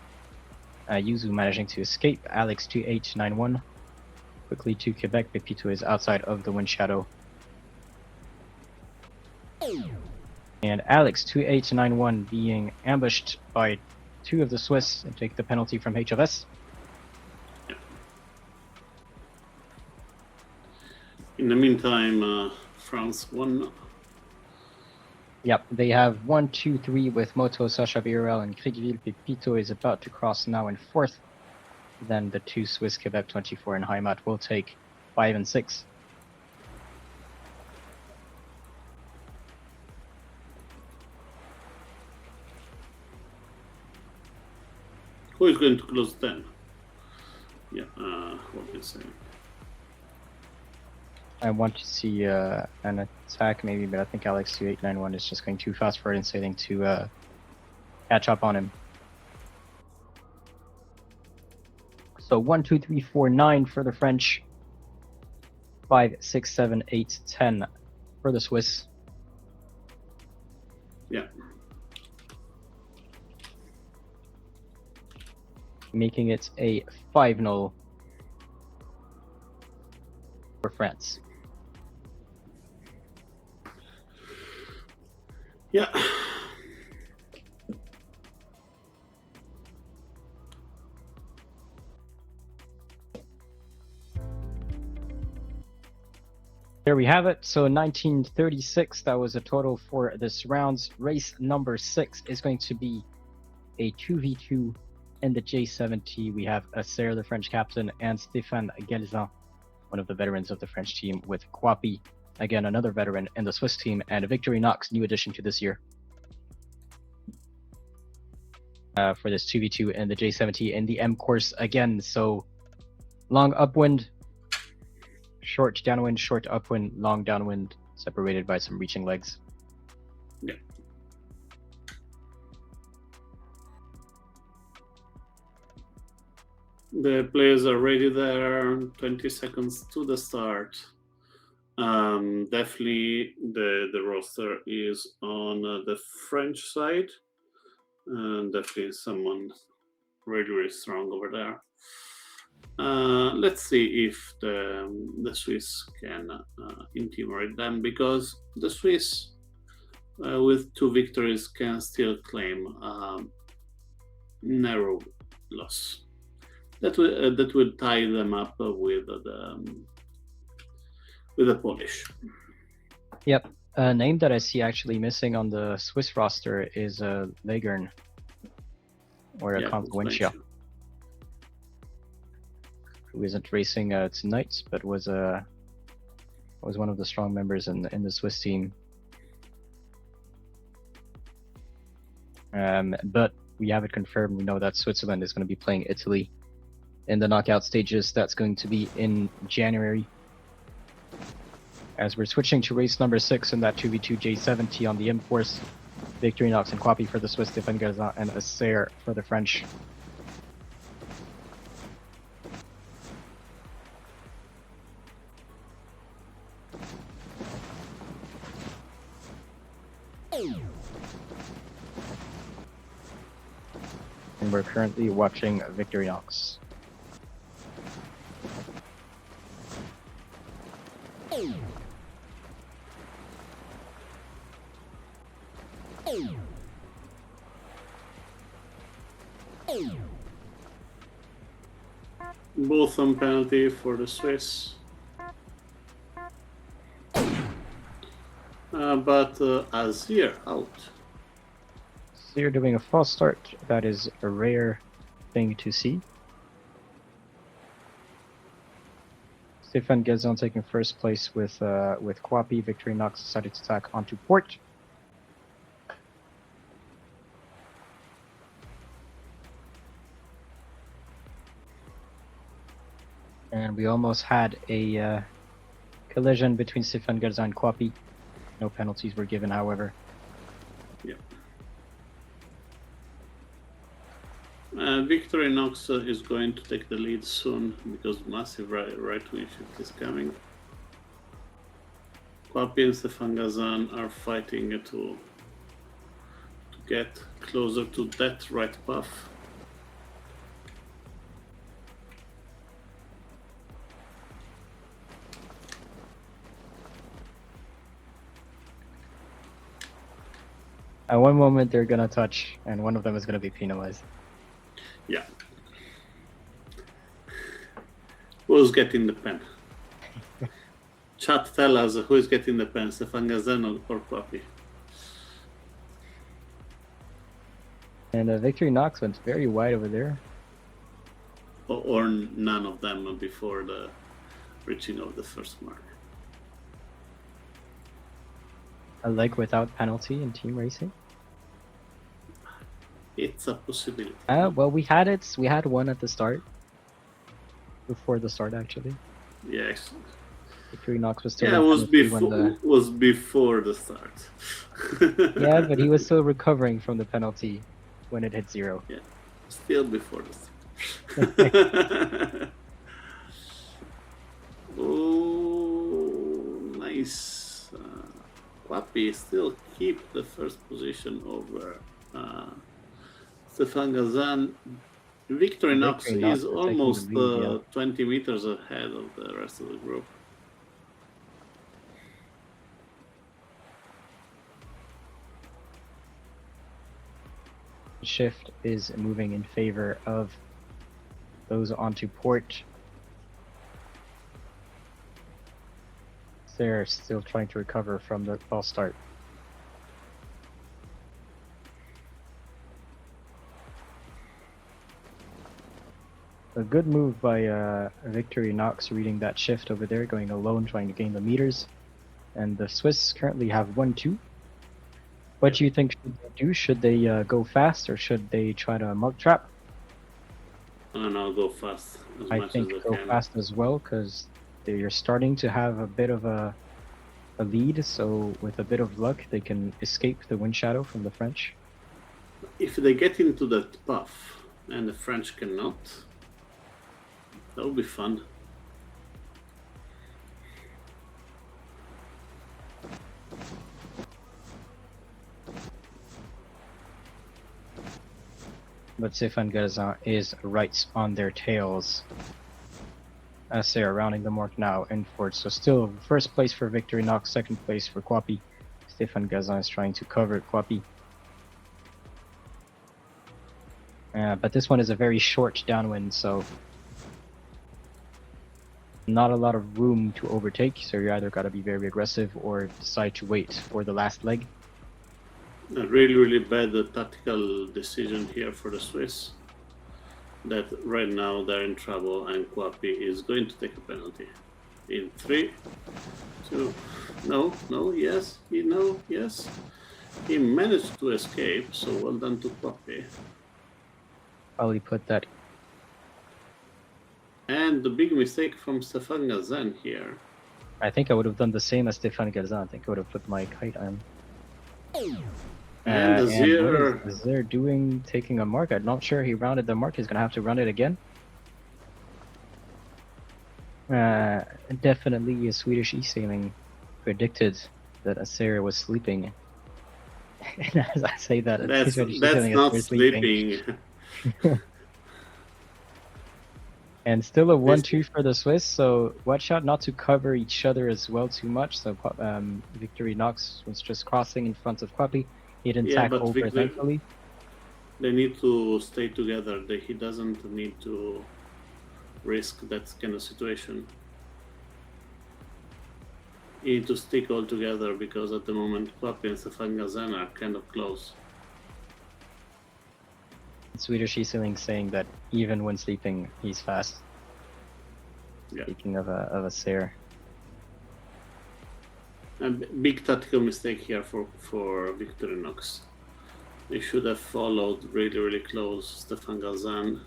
Yuzu managing to escape. Alex 2891 quickly to Quebec. Pepito is outside of the wind shadow. And Alex 2891 being ambushed by two of the Swiss and take the penalty from HFS. In the meantime, France won. Yep, they have 1, 2, 3 with Moto, Sasha Birel, and Kriegville. Pepito is about to cross now in 4th. Then the two Swiss, Quebec 24 and Heimat, will take 5 and 6. Who is going to close 10? Yeah, what can I say? I want to see an attack maybe, but I think Alex 2891 is just going too fast for eSailing to catch up on him. So 1, 2, 3, 4, 9 for the French. 5, 6, 7, 8, 10 for the Swiss. Yeah. Making it a 5-0 for France. Yeah. There we have it. So 1936, that was a total for this round's race number 6 is going to be a 2v2 in the J70. We have Acer, the French captain, and Stéphane Galzin, one of the veterans of the French team, with Kwapi, again, another veteran in the Swiss team, and Victorinox, new addition to this year. For this 2v2 in the J70 in the M course again. So long upwind, short downwind, short upwind, long downwind, separated by some reaching legs. Yeah. The players are ready there. 20 seconds to the start. Definitely the roster is on the French side. Definitely someone really, really strong over there. Let's see if the Swiss can intimidate them, because the Swiss, with 2 victories, can still claim narrow loss. That will tie them up with the Polish. Yep. A name that I see actually missing on the Swiss roster is Legern or Confluencia, who isn't racing tonight, but was one of the strong members in the Swiss team. But we have it confirmed. We know that Switzerland is going to be playing Italy in the knockout stages. That's going to be in January. As we're switching to race number 6 in that 2v2 J70 on the M course, Victorinox and Kwapi for the Swiss, Stéphane Galzin and Acer for the French. And we're currently watching Victorinox. Both on penalty for the Swiss. But Azir out. So you're doing a false start. That is a rare thing to see. Stéphane Galzin taking first place with Kwapi. Victorinox decided to tack onto port. And we almost had a collision between Stéphane Galzin and Kwapi. No penalties were given, however. Yeah. Victorinox is going to take the lead soon, because massive right wing shift is coming. Kwapi and Stéphane Galzin are fighting to get closer to that right path. At one moment they're gonna touch, and one of them is gonna be penalized. Yeah. Who's getting the pen? Chat, tell us who is getting the pen, Stéphane Galzin or Kwapi? And Victorinox went very wide over there. Or none of them before the reaching of the first mark. A leg without penalty in team racing. It's a possibility. Well, we had it. We had one at the start. Before the start, actually. Yes. Victorinox was still. Yeah, it was before the start. Yeah, but he was still recovering from the penalty when it hit 0. Yeah, still before the start. Oh, nice. Quapi still keep the first position over Stefan Gazan. Victorinox Victorinox is is taking the almost lead, yeah. 20 meters ahead of the rest of the group. Shift is moving in favor of those onto port. They're still trying to recover from the false start. A good move by Victorinox reading that shift over there, going alone, trying to gain the meters. And the Swiss currently have 1-2. What do you think should they do? Should they go fast or should they try to mark trap? No, go fast as I much think as they go can. fast as well, because they're starting to have a bit of a lead, so with a bit of luck they can escape the wind shadow from the French. If they get into that puff and the French cannot, that would be fun. But Stéphane Gazan is right on their tails as they are rounding the mark now in fourth. So still first place for Victorinox, second place for Quapi. Stéphane Gazan is trying to cover Quapi. But this one is a very short downwind, so not a lot of room to overtake. So you either got to be very aggressive or decide to wait for the last leg. A really, really bad tactical decision here for the Swiss. That right now they're in trouble and Quapi is going to take a penalty. In 3, 2, no, yes, yes. He managed to escape, so well done to Quapi. Probably put that. And the big mistake from Stefan Gazan here. I think I would have done the same as Stéphane Gazan. I think I would have put my kite on. And Azir. What is Azir doing, taking a mark? I'm not sure he rounded the mark. He's going to have to round it again. Definitely a Swedish eSailing predicted that Azir was sleeping. And as I say that, That's Swedish not sleeping. And still a 1-2 for the Swiss, so watch out not to cover each other as well too much. So Victorinox was just crossing in front of Quapi. He didn't tack over, thankfully. They need to stay together. He doesn't need to risk that kind of situation. You need to stick all together because at the moment Quapi and Stefan Gazan are kind of close. Swedish eSailing saying that even when sleeping, he's fast. Yeah. Speaking of a Sair. A big tactical mistake here for Victorinox. They should have followed really, really close Stefan Gazan.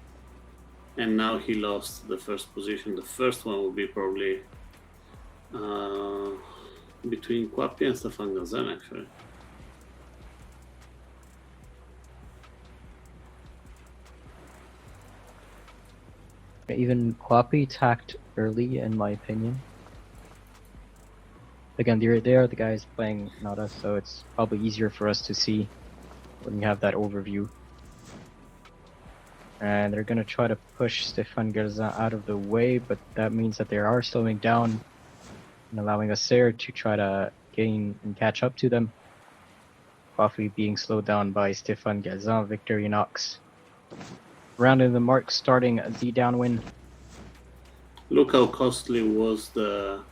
And now he lost the first position. The first one will be probably between Quapi and Stefan Gazan, actually. Even Quapi tacked early, in my opinion. Again, they are the guys playing, not us, so it's probably easier for us to see when we have that overview. And they're going to try to push Stéphane Gazan out of the way, but that means that they are slowing down and allowing Azir to try to gain and catch up to them. Quapi being slowed down by Stéphane Gazan, Victorinox. Rounding the mark, starting the downwind. Look how costly was the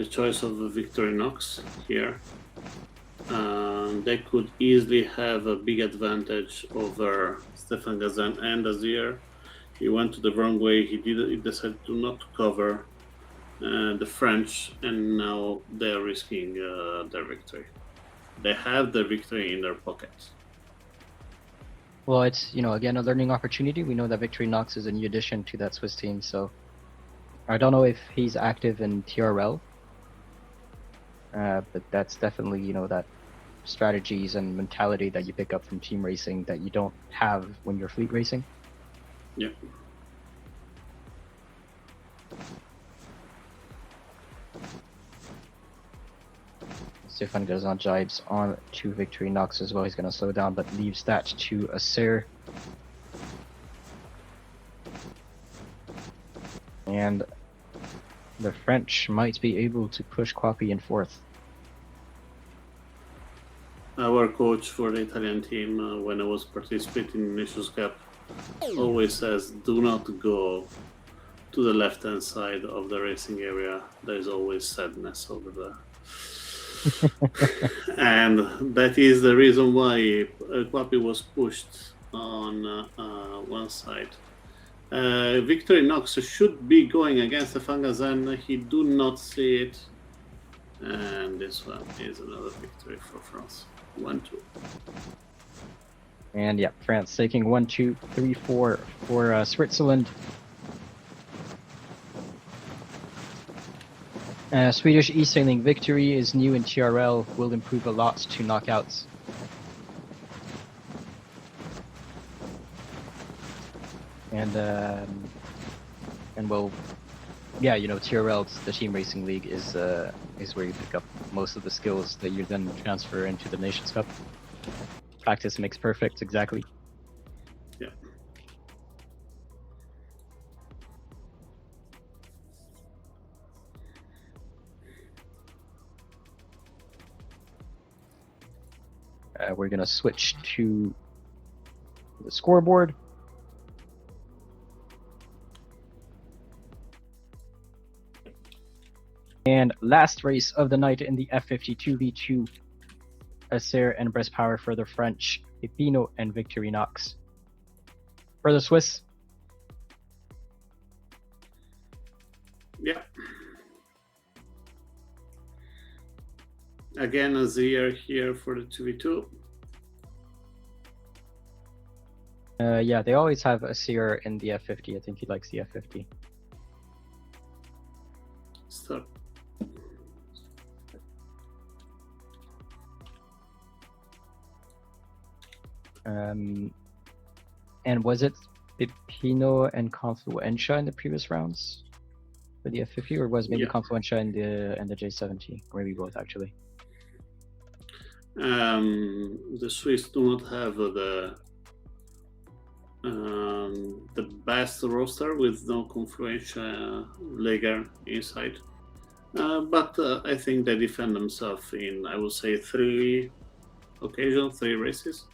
choice of Victorinox here. They could easily have a big advantage over Stefan Gazan and Azir. He went to the wrong way. He decided to not cover the French, and now they're risking their victory. They have the victory in their pockets. Well, it's, again, a learning opportunity. We know that Victorinox is a new addition to that Swiss team, so I don't know if he's active in TRL, but that's definitely, that strategies and mentality that you pick up from team racing that you don't have when you're fleet racing. Yeah. Stefan Gazan jibes on to Victorinox as well. He's going to slow down, but leaves that to Acer. And the French might be able to push Quapi in fourth. Our coach for the Italian team, when I was participating in Nations Cup, always says, do not go to the left-hand side of the racing area. There is always sadness over there. And that is the reason why Quapi was pushed on one side. Victorinox should be going against the Fangazan. He do not see it. And this one is another victory for France. 1-2. And yeah, France taking 1, 2, 3, 4 for Switzerland. Swedish eSailing victory is new in TRL, will improve a lot to knockouts. And well, yeah, you know, TRL, the Team Racing League, is where you pick up most of the skills that you then transfer into the Nations Cup. Practice makes perfect, exactly. Yeah. We're gonna switch to the scoreboard. And last race of the night in the F52 V2, Acer and Breast Power for the French, Pepino and Victorinox. For the Swiss, Yeah. Again, Azir here for the 2v2. yeah, they always have Acer in the F50. I think he likes the F50. Start. And was it Pepino and Confluentia in the previous rounds for the F50, or was maybe Confluentia in the J70, or maybe both actually? The Swiss do not have the best roster with no Confluentia Lager inside, but I think they defend themselves in, I would say, 3 occasions, 3 races.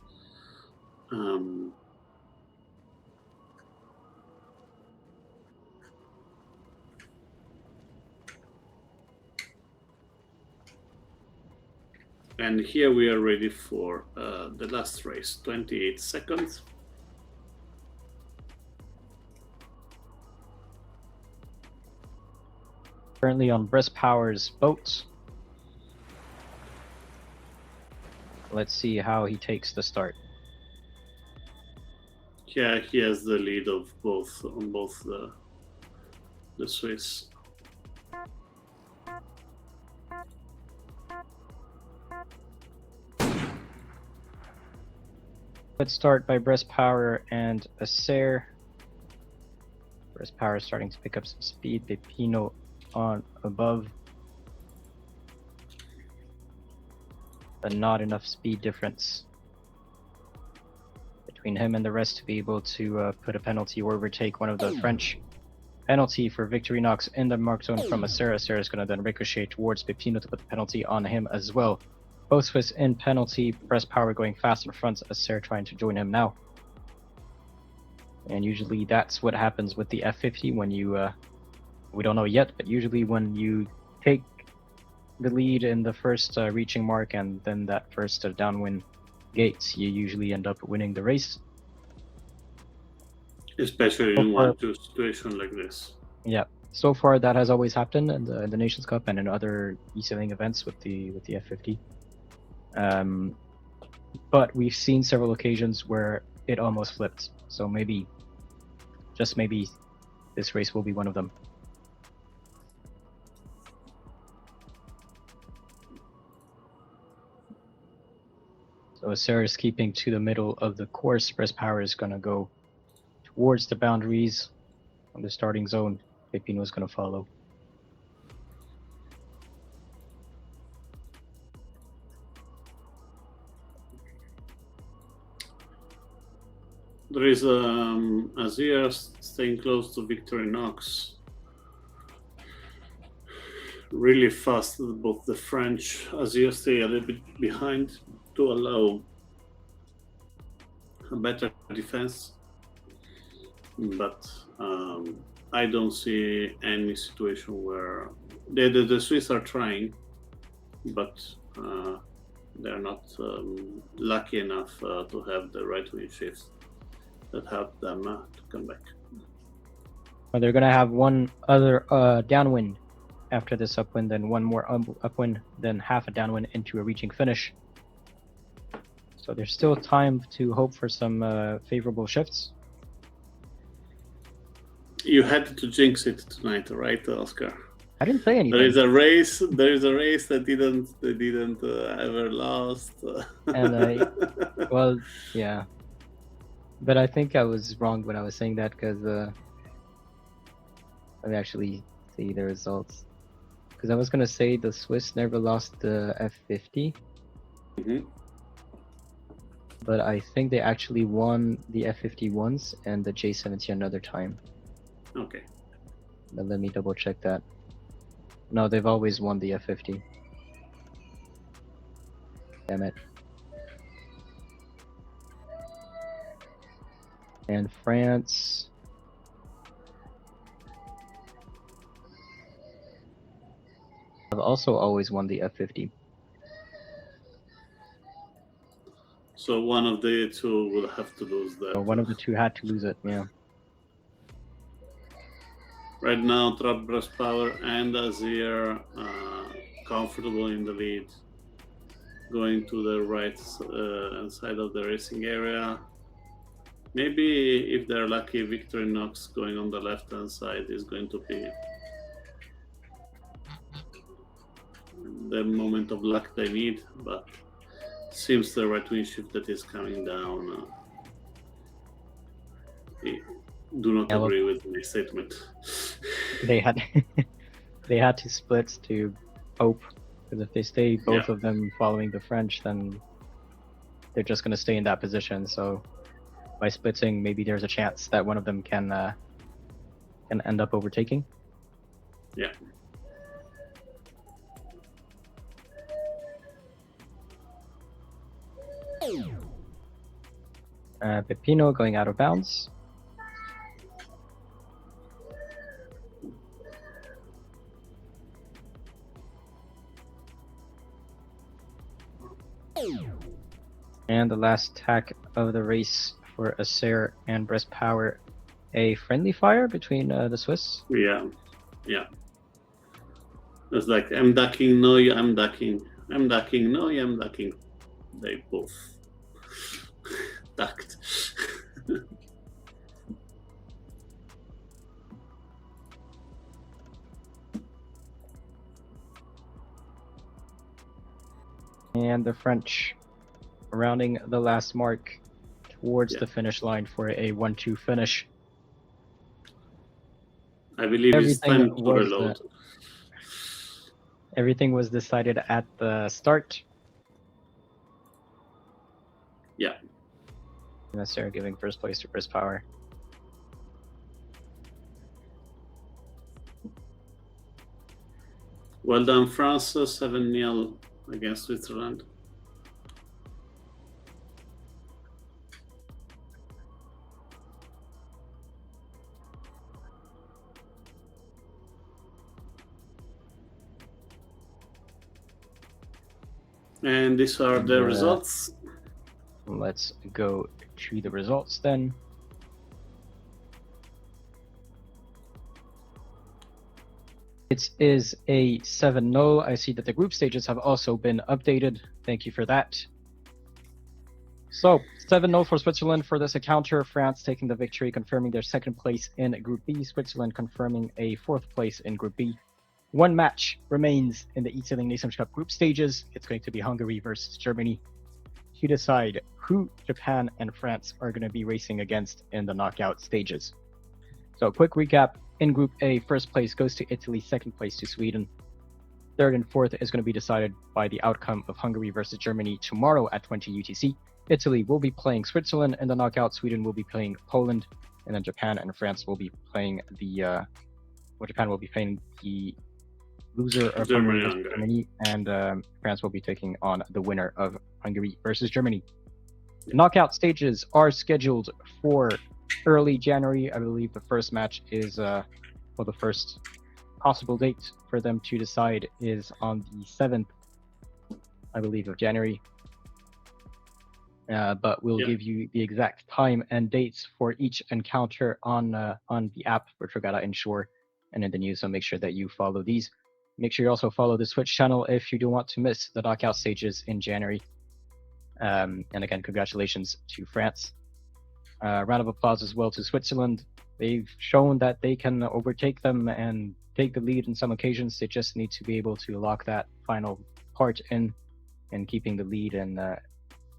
And here we are ready for the last race, 28 seconds. Currently on Breast Power's boat. Let's see how he takes the start. Yeah, he has the lead of both on both the Swiss. Let's start by Breast Power and Acer. Breast Power is starting to pick up some speed. Pepino on above, but not enough speed difference between him and the rest to be able to put a penalty or overtake one of the French. Penalty for Victorinox in the mark zone from Acer. Acer is going to then ricochet towards Pepino to put the penalty on him as well. Both Swiss in penalty. Breast Power going fast in front. Acer trying to join him now. And usually that's what happens with the F50 when you, we don't know yet, but usually when you take the lead in the first reaching mark and then that first downwind gates, you usually end up winning the race. Especially in 1-2 situation like this. Yeah. So far that has always happened in the Nations Cup and in other eSailing events with the F50. But we've seen several occasions where it almost flipped. So maybe, just maybe, this race will be one of them. So Acer is keeping to the middle of the course. Breast Power is going to go towards the boundaries on the starting zone. Pepino is going to follow. There is Azir staying close to Victorinox. Really fast, both the French. Azir stay a little bit behind to allow a better defense. But I don't see any situation where the Swiss are trying, but they're not lucky enough to have the right wing shifts that help them to come back. Well, they're gonna have one other downwind after this upwind, then one more upwind, then half a downwind into a reaching finish. So there's still time to hope for some favorable shifts. You had to jinx it tonight, right, Oscar? I didn't say anything. There is a race. There is a race that didn't ever lost. And well, yeah, but I think I was wrong when I was saying that because let me actually see the results. Because I was gonna say the Swiss never lost the F50, but I think they actually won the F50 once and the J70 another time. Okay. But let me double check that. No, they've always won the F50. Damn it. And France. Have also always won the F50. So one of the two will have to lose that. So one of the two had to lose it, yeah. Right now, Trap Breast Power and Azir comfortable in the lead, going to the right side of the racing area. Maybe if they're lucky, Victorinox going on the left-hand side is going to be the moment of luck they need, but seems the right wing shift that is coming down. Do not agree with my statement. They had they had to split to hope, because if they stay both of them following the French, then they're just going to stay in that position. So by splitting, maybe there's a chance that one of them can end up overtaking. Yeah. Pepino going out of bounds. And the last tack of the race for Acer and Breast Power, a friendly fire between the Swiss. Yeah. It's like, I'm ducking, no, I'm ducking. I'm ducking, no, I'm ducking. They both ducked. And the French rounding the last mark towards the finish line for a 1-2 finish. I believe it's time to reload. Everything was decided at the start. Yeah. And that's Sarah giving first place to Breast Power. Well done, France, 7-0 against Switzerland. And these are the results. Let's go to the results then. It is a 7-0. I see that the group stages have also been updated. Thank you for that. So 7-0 for Switzerland for this encounter. France taking the victory, confirming their second place in Group B. Switzerland confirming a fourth place in Group B. One match remains in the eSailing Nations Cup group stages. It's going to be Hungary versus Germany to decide who Japan and France are going to be racing against in the knockout stages. So quick recap. In Group A, first place goes to Italy, second place to Sweden. Third and fourth is going to be decided by the outcome of Hungary versus Germany tomorrow at 20 UTC. Italy will be playing Switzerland in the knockout. Sweden will be playing Poland, and then Japan and France will be playing Japan will be playing the loser of Hungary versus Germany, and France will be taking on the winner of Hungary versus Germany. The knockout stages are scheduled for early January. I believe the first match is, the first possible date for them to decide is on the 7th, I believe, of January. But we'll give you the exact time and dates for each encounter on the app for Regatta Ensure and in the news. So make sure that you follow these. Make sure you also follow the Twitch channel if you don't want to miss the knockout stages in January. And again, congratulations to France. Round of applause as well to Switzerland. They've shown that they can overtake them and take the lead in some occasions. They just need to be able to lock that final part in and keeping the lead and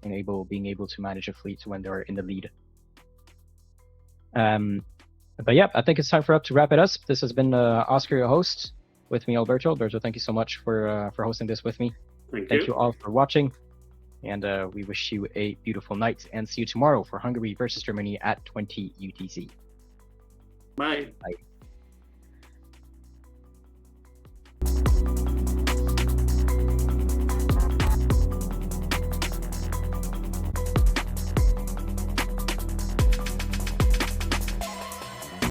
being able to manage a fleet when they're in the lead. But yeah, I think it's time for us to wrap it up. This has been Oscar, your host. With me, Alberto. Alberto, thank you so much for hosting this with me. Thank you all for watching, and we wish you a beautiful night. And see you tomorrow for Hungary versus Germany at 20 UTC. Bye. Bye.